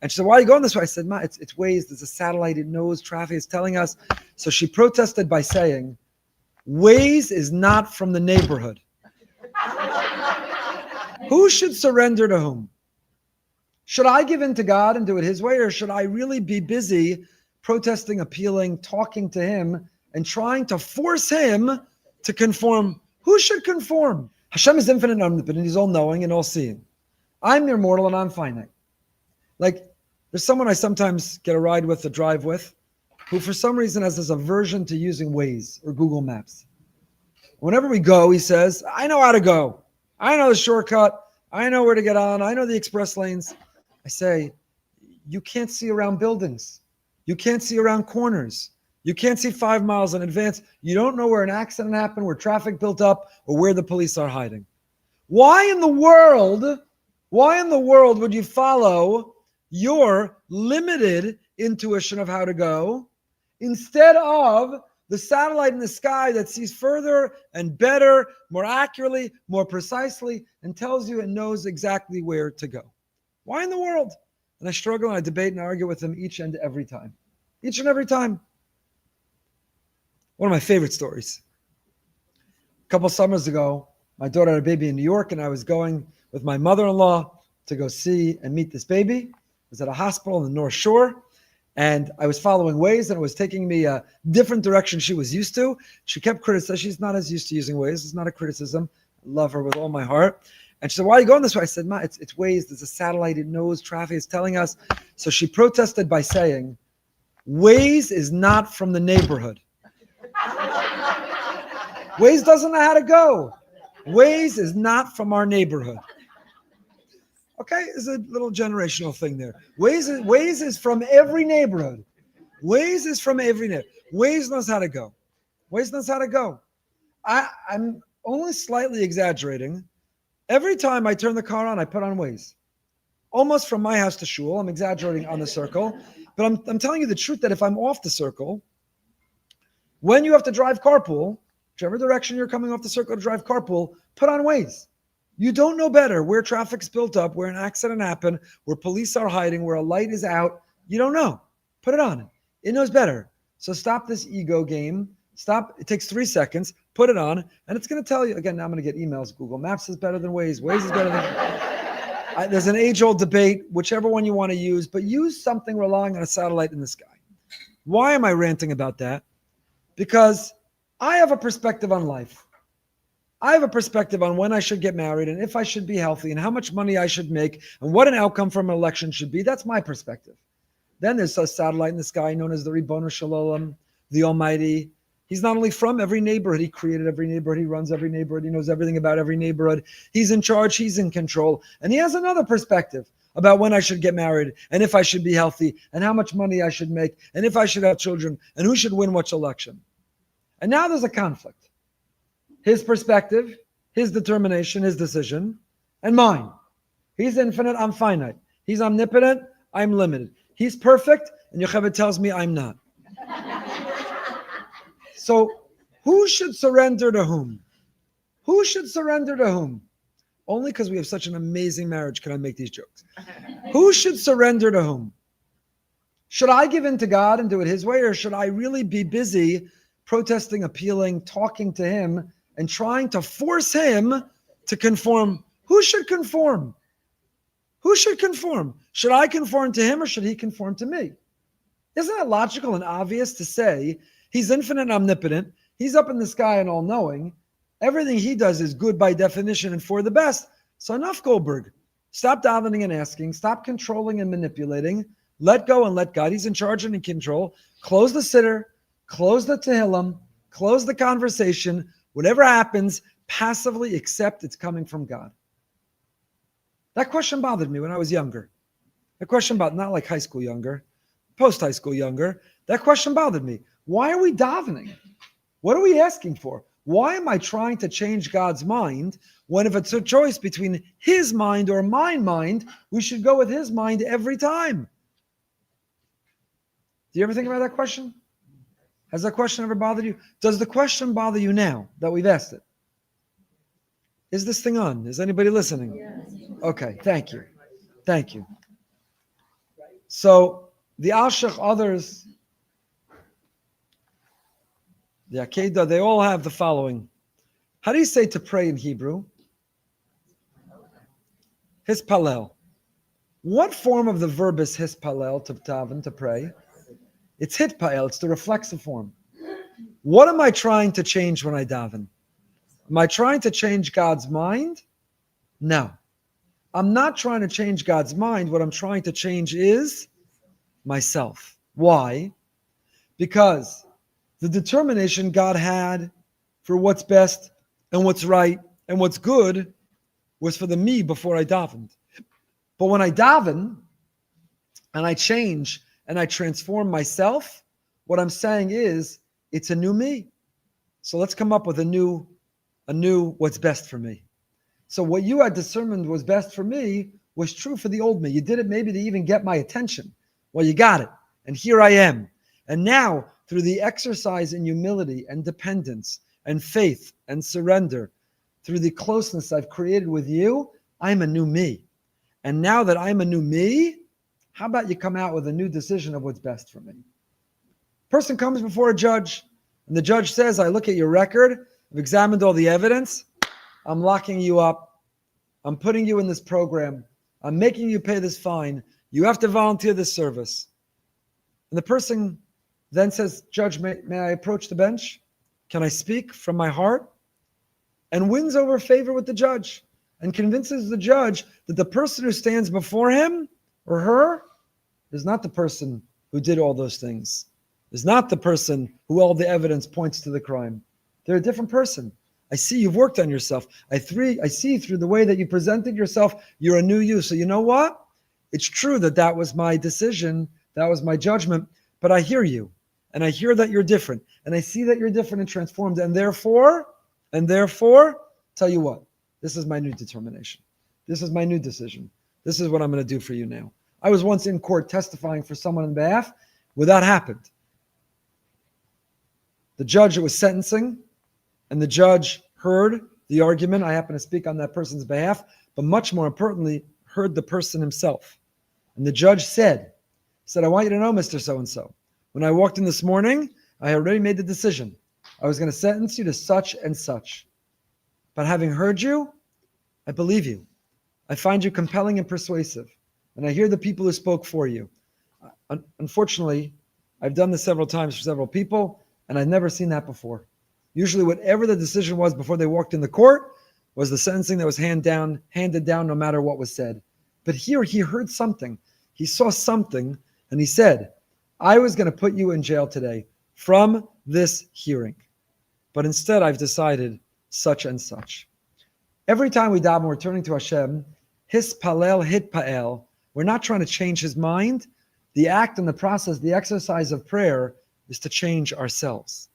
And she said, why are you going this way? I said, Ma, it's Waze. There's a satellite. It knows traffic. It's telling us. So she protested by saying, Waze is not from the neighborhood. Who should surrender to whom? Should I give in to God and do it his way, or should I really be busy protesting, appealing, talking to him, and trying to force him to conform? Who should conform? Hashem is infinite and omnipotent. He's all-knowing and all-seeing. I'm mere mortal and I'm finite. Like, there's someone I sometimes get a ride with, a drive with, who for some reason has this aversion to using Waze or Google Maps. Whenever we go, he says, I know how to go. I know the shortcut. I know where to get on. I know the express lanes. I say, you can't see around buildings. You can't see around corners. You can't see 5 miles in advance. You don't know where an accident happened, where traffic built up, or where the police are hiding. Why in the world would you follow your limited intuition of how to go instead of the satellite in the sky that sees further and better, more accurately, more precisely, and tells you and knows exactly where to go? Why in the world? And I struggle and I debate and argue with them each and every time. Each and every time. One of my favorite stories. A couple summers ago, my daughter had a baby in New York, and I was going with my mother-in-law to go see and meet this baby. It was at a hospital in the North Shore, and I was following Waze, and it was taking me a different direction she was used to. She kept criticizing. She's not as used to using Waze. It's not a criticism. I love her with all my heart. And she said, why are you going this way? I said, Ma, it's Waze. There's a satellite. It knows traffic. It's telling us. So she protested by saying, Waze is not from the neighborhood. Waze doesn't know how to go. Waze is not from our neighborhood. Okay, there's a little generational thing there. Waze is from every neighborhood. Waze is from every neighborhood. Waze knows how to go. Waze knows how to go. I'm only slightly exaggerating. Every time I turn the car on, I put on Waze. Almost from my house to shul. I'm exaggerating on the circle. But I'm telling you the truth that if I'm off the circle, when you have to drive carpool, whichever direction you're coming off the circle to drive carpool, put on Waze. You don't know better where traffic's built up, where an accident happened, where police are hiding, where a light is out. You don't know. Put it on. It knows better. So stop this ego game. Stop. It takes 3 seconds. Put it on, and it's going to tell you. Again, now I'm going to get emails. Google Maps is better than Waze. Waze is better than... There's an age-old debate, whichever one you want to use, but use something relying on a satellite in the sky. Why am I ranting about that? Because I have a perspective on life. I have a perspective on when I should get married and if I should be healthy and how much money I should make and what an outcome from an election should be. That's my perspective. Then there's a satellite in the sky known as the Ribono Shel Olam, the Almighty. He's not only from every neighborhood, he created every neighborhood, he runs every neighborhood, he knows everything about every neighborhood. He's in charge, he's in control. And he has another perspective about when I should get married and if I should be healthy and how much money I should make and if I should have children and who should win which election. And now there's a conflict. His perspective, his determination, his decision, and mine. He's infinite, I'm finite. He's omnipotent, I'm limited. He's perfect, and Yocheved tells me I'm not. So who should surrender to whom? Who should surrender to whom? Only because we have such an amazing marriage can I make these jokes. Who should surrender to whom? Should I give in to God and do it his way, or should I really be busy protesting, appealing, talking to him, and trying to force him to conform? Who should conform? Who should conform? Should I conform to him or should he conform to me? Isn't it logical and obvious to say he's infinite and omnipotent, he's up in the sky and all-knowing, everything he does is good by definition and for the best. So enough, Goldberg. Stop davening and asking, stop controlling and manipulating, let go and let God. He's in charge and in control. Close the sitter, close the Tehillim, close the conversation. Whatever happens, passively accept it's coming from God. That question bothered me when I was younger. That question bothered, not like high school younger, post-high school younger. That question bothered me. Why are we davening? What are we asking for? Why am I trying to change God's mind when if it's a choice between his mind or my mind, we should go with his mind every time? Do you ever think about that question? Has that question ever bothered you? Does the question bother you now that we've asked it? Is this thing on? Is anybody listening? Yes. Okay, thank you. Thank you. So the Alshach, others, the Akedah, they all have the following. How do you say to pray in Hebrew? Hispalel. What form of the verb is hispalel, to daven, to pray? It's hitpael, it's the reflexive form. What am I trying to change when I daven? Am I trying to change God's mind? No. I'm not trying to change God's mind. What I'm trying to change is myself. Why? Because the determination God had for what's best and what's right and what's good was for the me before I davened. But when I daven and I change and I transform myself, what I'm saying is it's a new me. So let's come up with a new what's best for me. So what you had determined was best for me was true for the old me. You did it maybe to even get my attention. Well, you got it. And here I am. And now, through the exercise in humility and dependence and faith and surrender, through the closeness I've created with you, I'm a new me. And now that I'm a new me, how about you come out with a new decision of what's best for me? Person comes before a judge, and the judge says, I look at your record, I've examined all the evidence, I'm locking you up, I'm putting you in this program, I'm making you pay this fine, you have to volunteer this service. And the person then says, Judge, may I approach the bench? Can I speak from my heart? And wins over favor with the judge and convinces the judge that the person who stands before him or her is not the person who did all those things, is not the person who all the evidence points to the crime. They're a different person. I see you've worked on yourself. I see through the way that you presented yourself, you're a new you. So you know what? It's true that was my decision, that was my judgment, but I hear you. And I hear that you're different. And I see that you're different and transformed. And therefore, tell you what, this is my new determination. This is my new decision. This is what I'm going to do for you now. I was once in court testifying for someone on behalf where that happened. The judge was sentencing, and the judge heard the argument. I happen to speak on that person's behalf, but much more importantly, heard the person himself. And the judge said, I want you to know, Mr. So-and-so, when I walked in this morning, I already made the decision. I was going to sentence you to such and such. But having heard you, I believe you. I find you compelling and persuasive. And I hear the people who spoke for you. Unfortunately, I've done this several times for several people, and I've never seen that before. Usually whatever the decision was before they walked in the court was the sentencing that was handed down no matter what was said. But here he heard something. He saw something, and he said, I was going to put you in jail today from this hearing. But instead, I've decided such and such. Every time we daven, we're turning to Hashem. Hispalel, hitpael. We're not trying to change his mind. The act and the process, the exercise of prayer is to change ourselves.